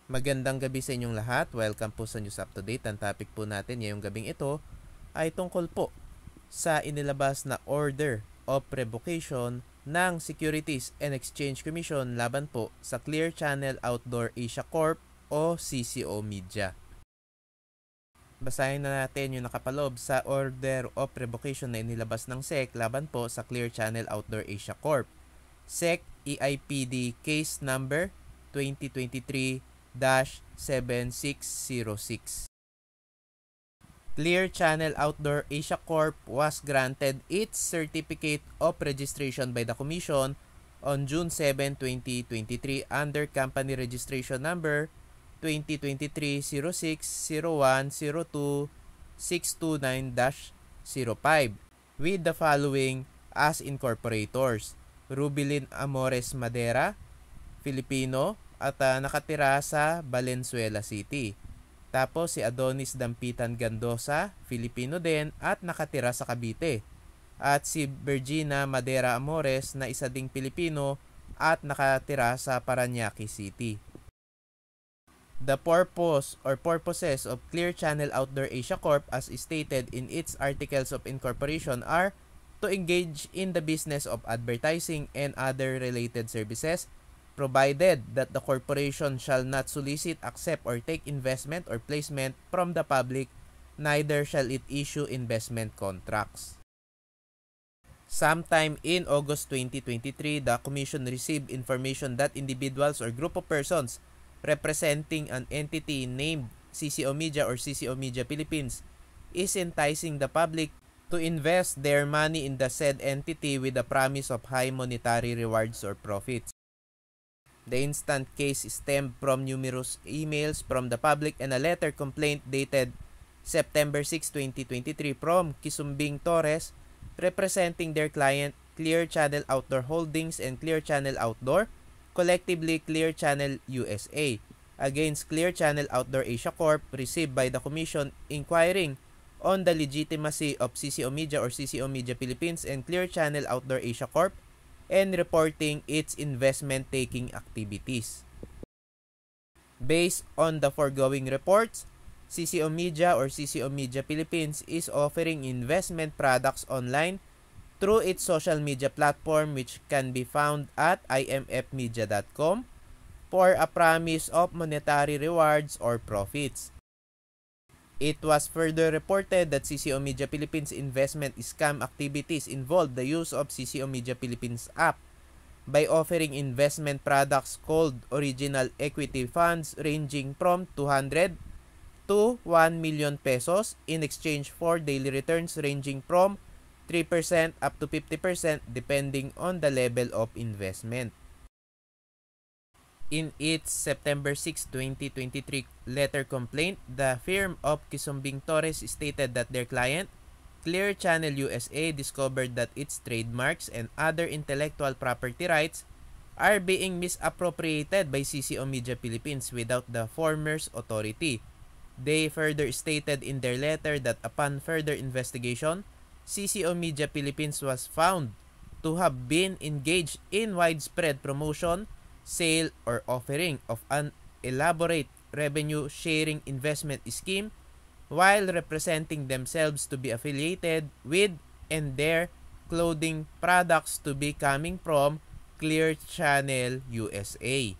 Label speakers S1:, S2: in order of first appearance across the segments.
S1: Magandang gabi sa inyong lahat. Welcome po sa News Up to Date. Ang topic po natin ngayong gabing ito ay tungkol po sa inilabas na order of revocation ng Securities and Exchange Commission laban po sa Clear Channel Outdoor Asia Corp o CCO Media. Basahin na natin yung nakapalob sa order of revocation na inilabas ng SEC laban po sa Clear Channel Outdoor Asia Corp. SEC EIPD Case Number 2023-7606. Clear Channel Outdoor Asia Corp was granted its Certificate of Registration by the Commission on June 7, 2023 under Company Registration Number 2023-06-01-02-629-05 with the following as incorporators: Rubilin Amores Madera, Filipino, at nakatira sa Valenzuela City. Tapos si Adonis Dampitan Gandosa, Filipino din at nakatira sa Cavite. At si Virginia Madera Amores na isa ding Pilipino at nakatira sa Parañaque City. The purpose or purposes of Clear Channel Outdoor Asia Corp as stated in its articles of incorporation are to engage in the business of advertising and other related services, provided that the corporation shall not solicit, accept, or take investment or placement from the public, neither shall it issue investment contracts. Sometime in August 2023, the Commission received information that individuals or group of persons representing an entity named CCO Media or CCO Media Philippines is enticing the public to invest their money in the said entity with the promise of high monetary rewards or profits. The instant case stemmed from numerous emails from the public and a letter complaint dated September 6, 2023 from Kisumbing Torres representing their client Clear Channel Outdoor Holdings and Clear Channel Outdoor, collectively Clear Channel USA, against Clear Channel Outdoor Asia Corp received by the Commission inquiring on the legitimacy of CCO Media or CCO Media Philippines and Clear Channel Outdoor Asia Corp and reporting its investment-taking activities. Based on the foregoing reports, CCO Media or CCO Media Philippines is offering investment products online through its social media platform which can be found at imfmedia.com for a promise of monetary rewards or profits. It was further reported that CCO Media Philippines investment scam activities involved the use of CCO Media Philippines app by offering investment products called original equity funds ranging from 200 to 1 million pesos in exchange for daily returns ranging from 3% up to 50% depending on the level of investment. In its September 6, 2023 letter complaint, the firm of Kisumbing Torres stated that their client, Clear Channel USA, discovered that its trademarks and other intellectual property rights are being misappropriated by CCO Media Philippines without the former's authority. They further stated in their letter that upon further investigation, CCO Media Philippines was found to have been engaged in widespread promotion, sale, or offering of an elaborate revenue sharing investment scheme while representing themselves to be affiliated with and their clothing products to be coming from Clear Channel USA.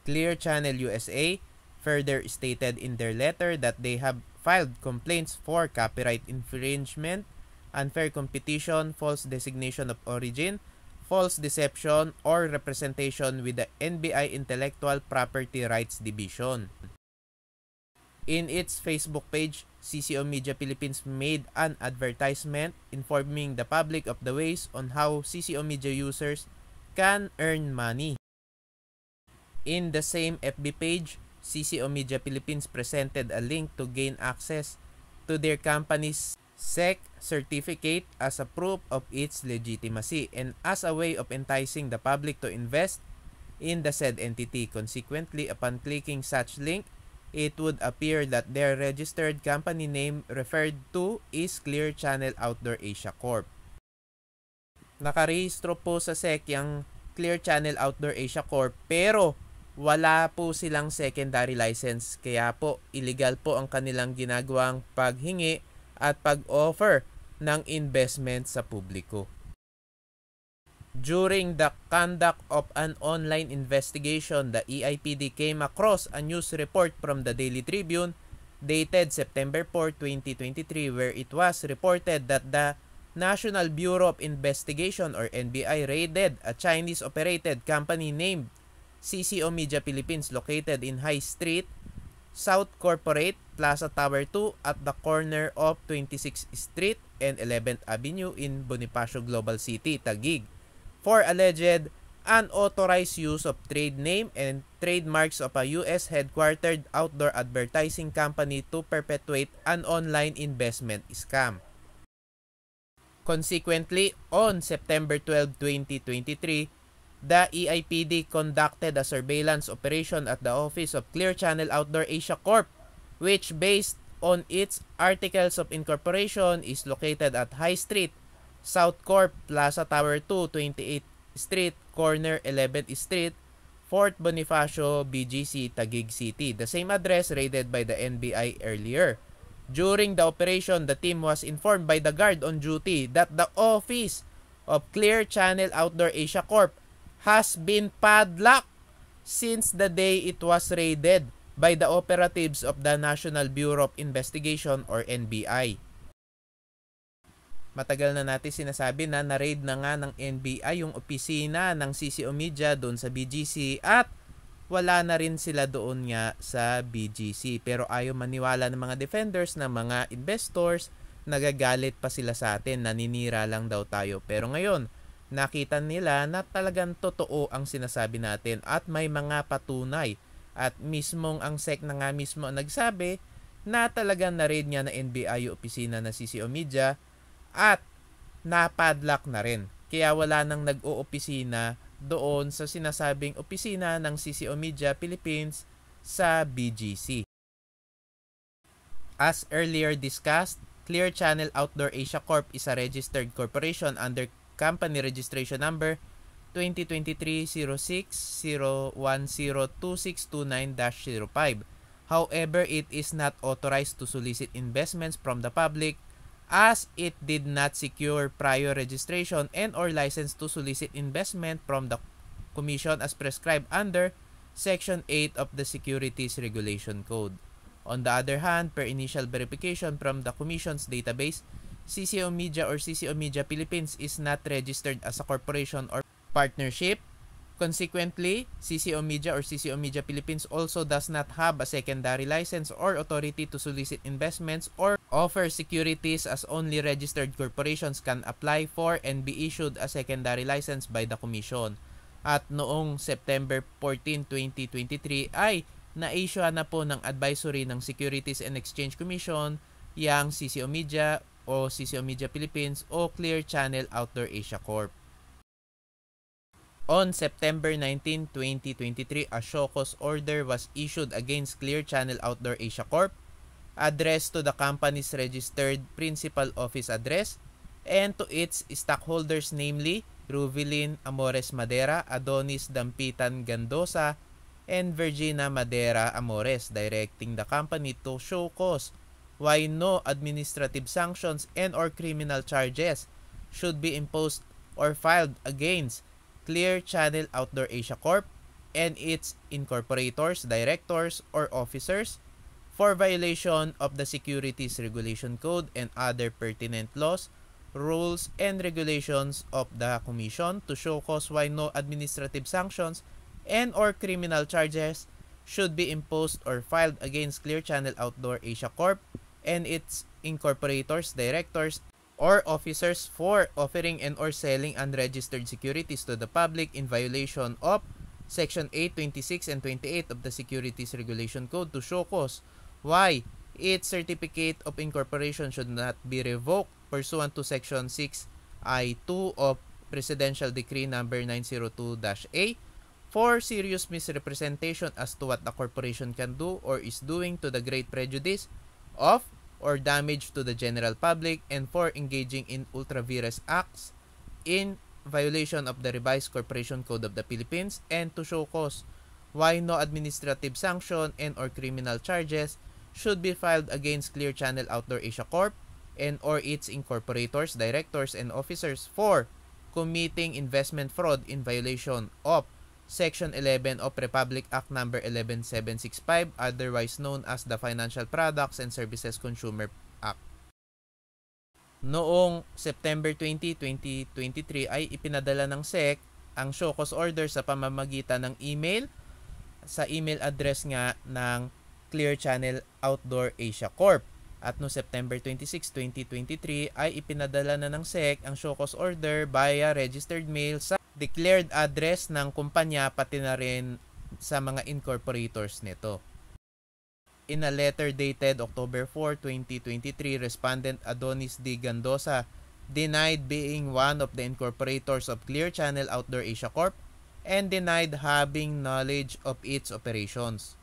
S1: Clear Channel USA further stated in their letter that they have filed complaints for copyright infringement, unfair competition, false designation of origin, false deception, or representation with the NBI Intellectual Property Rights Division. In its Facebook page, CCO Media Philippines made an advertisement informing the public of the ways on how CCO Media users can earn money. In the same FB page, CCO Media Philippines presented a link to gain access to their company's SEC certificate as a proof of its legitimacy and as a way of enticing the public to invest in the said entity. Consequently, upon clicking such link, it would appear that their registered company name referred to is Clear Channel Outdoor Asia Corp. Nakarehistro po sa SEC yung Clear Channel Outdoor Asia Corp pero wala po silang secondary license, kaya po illegal po ang kanilang ginagawang paghingi at pag-offer ng investment sa publiko. During the conduct of an online investigation, the EIPD came across a news report from the Daily Tribune dated September 4, 2023, where it was reported that the National Bureau of Investigation or NBI raided a Chinese-operated company named CCO Media Philippines located in High Street, South Corporate, Plaza Tower 2 at the corner of 26th Street and 11th Avenue in Bonifacio Global City, Taguig, for alleged unauthorized use of trade name and trademarks of a US headquartered outdoor advertising company to perpetuate an online investment scam. Consequently, on September 12, 2023, the EIPD conducted a surveillance operation at the office of Clear Channel Outdoor Asia Corp, which based on its articles of incorporation is located at High Street, South Corp, Plaza Tower 2, 28th Street, corner 11th Street, Fort Bonifacio, BGC, Taguig City. The same address raided by the NBI earlier. During the operation, the team was informed by the guard on duty that the office of Clear Channel Outdoor Asia Corp has been padlocked since the day it was raided by the operatives of the National Bureau of Investigation or NBI. Matagal na natin sinasabi na na-raid na nga ng NBI yung opisina ng CCO Media doon sa BGC at wala na rin sila doon nga sa BGC. Pero ayaw maniwala ng mga defenders na mga investors, nagagalit pa sila sa atin, naninira lang daw tayo. Pero ngayon, nakita nila na talagang totoo ang sinasabi natin at may mga patunay. At mismong ang SEC na nga mismo nagsabi na talagang na-raid niya na NBI yung opisina ng CCO Media at napadlock na rin. Kaya wala nang nag-oopisina doon sa sinasabing opisina ng CCO Media Philippines sa BGC. As earlier discussed, Clear Channel Outdoor Asia Corp is a registered corporation under company registration number 2023-06-0102629-05. However, it is not authorized to solicit investments from the public as it did not secure prior registration and or license to solicit investment from the Commission as prescribed under Section 8 of the Securities Regulation Code. On the other hand, per initial verification from the Commission's database, CCO Media or CCO Media Philippines is not registered as a corporation or partnership. Consequently, CCO Media or CCO Media Philippines also does not have a secondary license or authority to solicit investments or offer securities, as only registered corporations can apply for and be issued a secondary license by the Commission. At noong September 14, 2023 ay na-issue na po ng advisory ng Securities and Exchange Commission yang CCO Media o CCO Media Philippines o Clear Channel Outdoor Asia Corp. On September 19, 2023, a show cause order was issued against Clear Channel Outdoor Asia Corp, addressed to the company's registered principal office address and to its stockholders, namely Ruvilin Amores Madera, Adonis Dampitan Gandosa, and Virginia Madera Amores, directing the company to show cause why no administrative sanctions and or criminal charges should be imposed or filed against Clear Channel Outdoor Asia Corp and its incorporators, directors, or officers for violation of the Securities Regulation Code and other pertinent laws, rules, and regulations of the Commission to show cause why no administrative sanctions and or criminal charges should be imposed or filed against Clear Channel Outdoor Asia Corp and its incorporators, directors, or officers for offering and or selling unregistered securities to the public in violation of Section 8, 26, and 28 of the Securities Regulation Code to show cause why its certificate of incorporation should not be revoked pursuant to Section 6I2 of Presidential Decree number 902-A for serious misrepresentation as to what the corporation can do or is doing to the great prejudice of or damage to the general public and for engaging in ultra-vires acts in violation of the revised Corporation Code of the Philippines and to show cause why no administrative sanction and or criminal charges should be filed against Clear Channel Outdoor Asia Corp. And or its incorporators, directors, and officers for committing investment fraud in violation of Section 11 of Republic Act No. 11765, otherwise known as the Financial Products and Services Consumer Act. Noong September 20, 2023 ay ipinadala ng SEC ang show cause order sa pamamagitan ng email sa email address nga ng Clear Channel Outdoor Asia Corp. At no September 26, 2023 ay ipinadala na ng SEC ang show cause order via registered mail sa declared address ng kumpanya pati na rin sa mga incorporators nito. In a letter dated October 4, 2023, Respondent Adonis D. Gandosa denied being one of the incorporators of Clear Channel Outdoor Asia Corp. And denied having knowledge of its operations.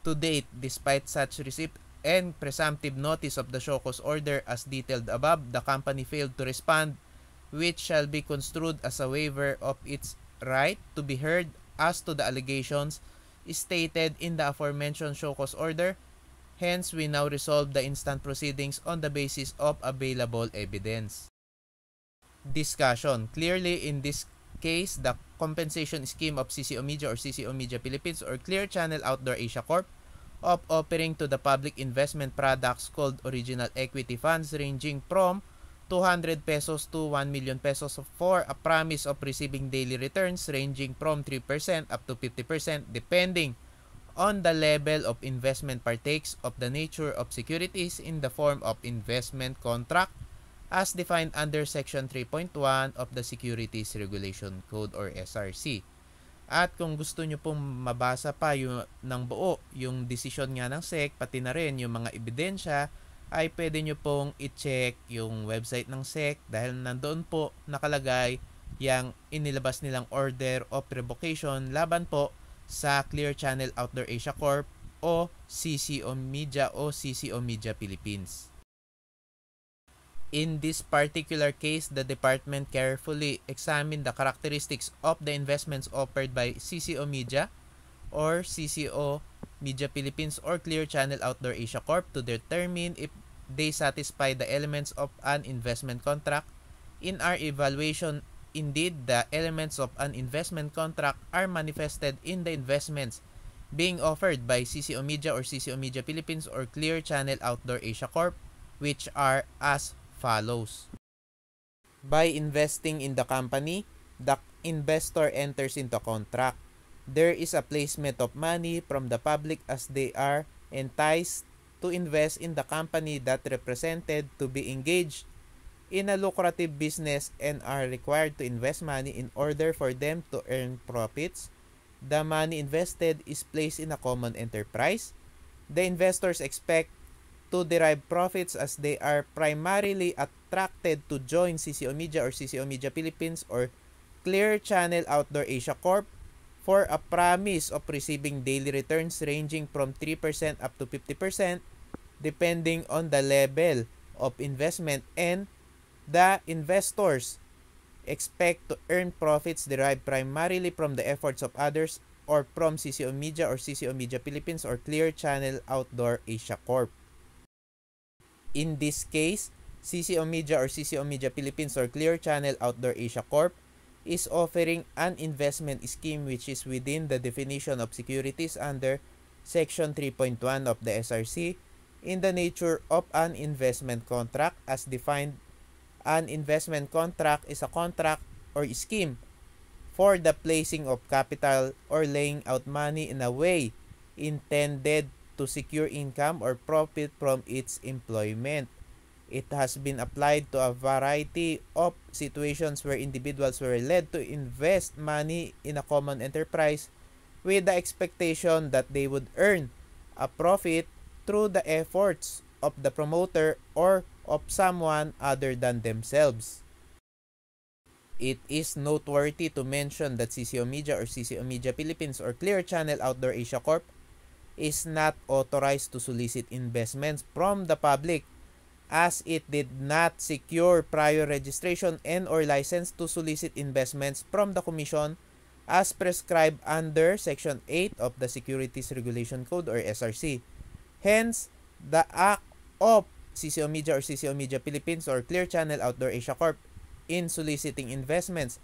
S1: To date, despite such receipt and presumptive notice of the show cause order as detailed above, the company failed to respond, which shall be construed as a waiver of its right to be heard as to the allegations stated in the aforementioned show cause order. Hence, we now resolve the instant proceedings on the basis of available evidence. Discussion. Clearly, in this case, the compensation scheme of CCO Media or CCO Media Philippines or Clear Channel Outdoor Asia Corp. Of offering to the public investment products called original equity funds ranging from 200 pesos to 1 million pesos for a promise of receiving daily returns ranging from 3% up to 50% depending on the level of investment partakes of the nature of securities in the form of investment contract as defined under Section 3.1 of the Securities Regulation Code or SRC. At kung gusto nyo pong mabasa pa ng buo yung desisyon nga ng SEC, pati na rin yung mga ebidensya, ay pwede nyo pong i-check yung website ng SEC dahil nandoon po nakalagay yung inilabas nilang order of revocation laban po sa Clear Channel Outdoor Asia Corp. O CCO Media o CCO Media Philippines. In this particular case, the department carefully examined the characteristics of the investments offered by CCO Media or CCO Media Philippines or Clear Channel Outdoor Asia Corp. To determine if they satisfy the elements of an investment contract. In our evaluation, indeed, the elements of an investment contract are manifested in the investments being offered by CCO Media or CCO Media Philippines or Clear Channel Outdoor Asia Corp., which are as follows. By investing in the company, the investor enters into a contract. There is a placement of money from the public as they are enticed to invest in the company that represented to be engaged in a lucrative business and are required to invest money in order for them to earn profits. The money invested is placed in a common enterprise. The investors expect to derive profits as they are primarily attracted to join CCO Media or CCO Media Philippines or Clear Channel Outdoor Asia Corp. For a promise of receiving daily returns ranging from 3% up to 50% depending on the level of investment, and the investors expect to earn profits derived primarily from the efforts of others or from CCO Media or CCO Media Philippines or Clear Channel Outdoor Asia Corp. In this case, CCO Media or CCO Media Philippines or Clear Channel Outdoor Asia Corp. Is offering an investment scheme which is within the definition of securities under Section 3.1 of the SRC in the nature of an investment contract as defined. An investment contract is a contract or scheme for the placing of capital or laying out money in a way intended to secure income or profit from its employment. It has been applied to a variety of situations where individuals were led to invest money in a common enterprise with the expectation that they would earn a profit through the efforts of the promoter or of someone other than themselves. It is noteworthy to mention that CCO Media or CCO Media Philippines or Clear Channel Outdoor Asia Corp. Is not authorized to solicit investments from the public as it did not secure prior registration and or license to solicit investments from the Commission as prescribed under Section 8 of the Securities Regulation Code or SRC. Hence, the act of CCO Media or CCO Media Philippines or Clear Channel Outdoor Asia Corp in soliciting investments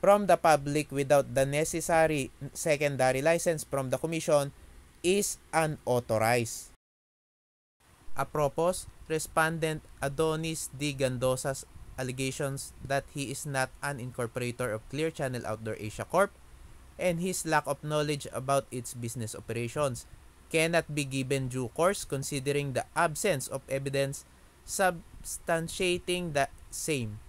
S1: from the public without the necessary secondary license from the Commission is unauthorized. Apropos, Respondent Adonis D. Gandosa's allegations that he is not an incorporator of Clear Channel Outdoor Asia Corp and his lack of knowledge about its business operations cannot be given due course considering the absence of evidence substantiating the same.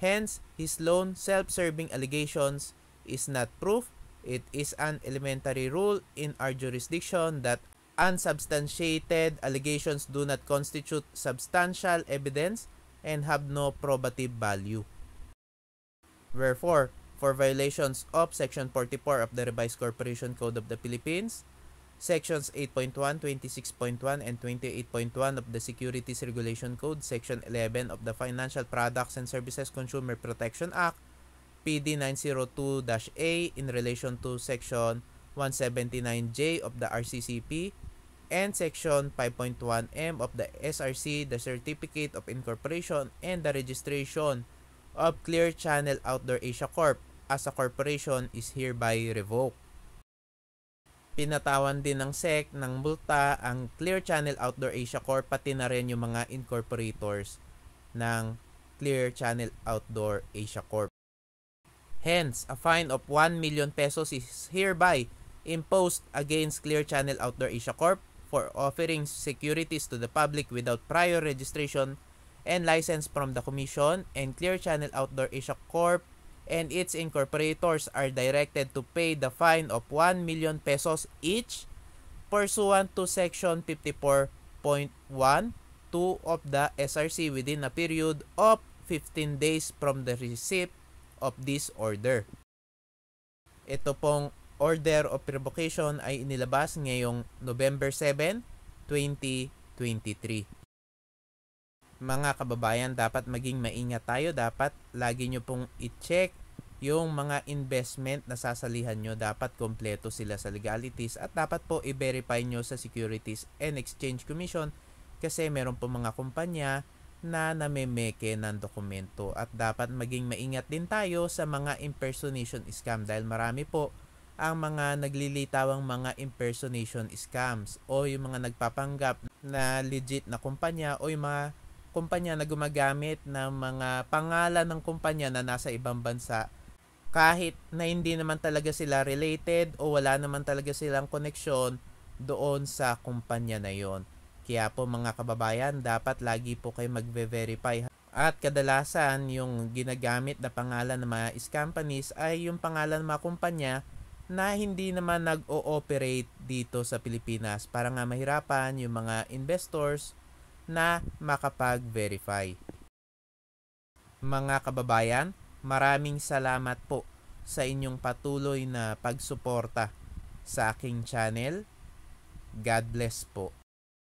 S1: Hence, his lone self-serving allegations is not proof. It is an elementary rule in our jurisdiction that unsubstantiated allegations do not constitute substantial evidence and have no probative value. Wherefore, for violations of Section 44 of the Revised Corporation Code of the Philippines, Sections 8.1, 26.1, and 28.1 of the Securities Regulation Code, Section 11 of the Financial Products and Services Consumer Protection Act, PD 902-A in relation to Section 179J of the RCCP, and Section 5.1M of the SRC, the Certificate of Incorporation and the registration of Clear Channel Outdoor Asia Corp as a corporation is hereby revoked. Pinatawan din ng SEC ng multa ang Clear Channel Outdoor Asia Corp pati na rin yung mga incorporators ng Clear Channel Outdoor Asia Corp. Hence, a fine of 1 million pesos is hereby imposed against Clear Channel Outdoor Asia Corp for offering securities to the public without prior registration and license from the Commission, and Clear Channel Outdoor Asia Corp and its incorporators are directed to pay the fine of 1 million pesos each pursuant to Section 54.1(2) of the SRC within a period of 15 days from the receipt of this order. Ito pong order of revocation ay inilabas ngayong November 7, 2023. Mga kababayan, dapat maging maingat tayo. Dapat lagi nyo pong i-check yung mga investment na sasalihan nyo. Dapat kompleto sila sa legalities at dapat po i-verify nyo sa Securities and Exchange Commission kasi meron po mga kumpanya na namemeke ng dokumento at dapat maging maingat din tayo sa mga impersonation scam dahil marami po ang mga naglilitawang mga impersonation scams o yung mga nagpapanggap na legit na kumpanya o yung mga kumpanya na gumagamit ng mga pangalan ng kumpanya na nasa ibang bansa kahit na hindi naman talaga sila related o wala naman talaga silang koneksyon doon sa kumpanya na yon. Kaya po mga kababayan, dapat lagi po kayo magve-verify. At kadalasan yung ginagamit na pangalan ng mga companies ay yung pangalan ng mga kumpanya na hindi naman nag-ooperate dito sa Pilipinas para nga mahirapan yung mga investors na makapag-verify. Mga kababayan, maraming salamat po sa inyong patuloy na pagsuporta sa aking channel. God bless po.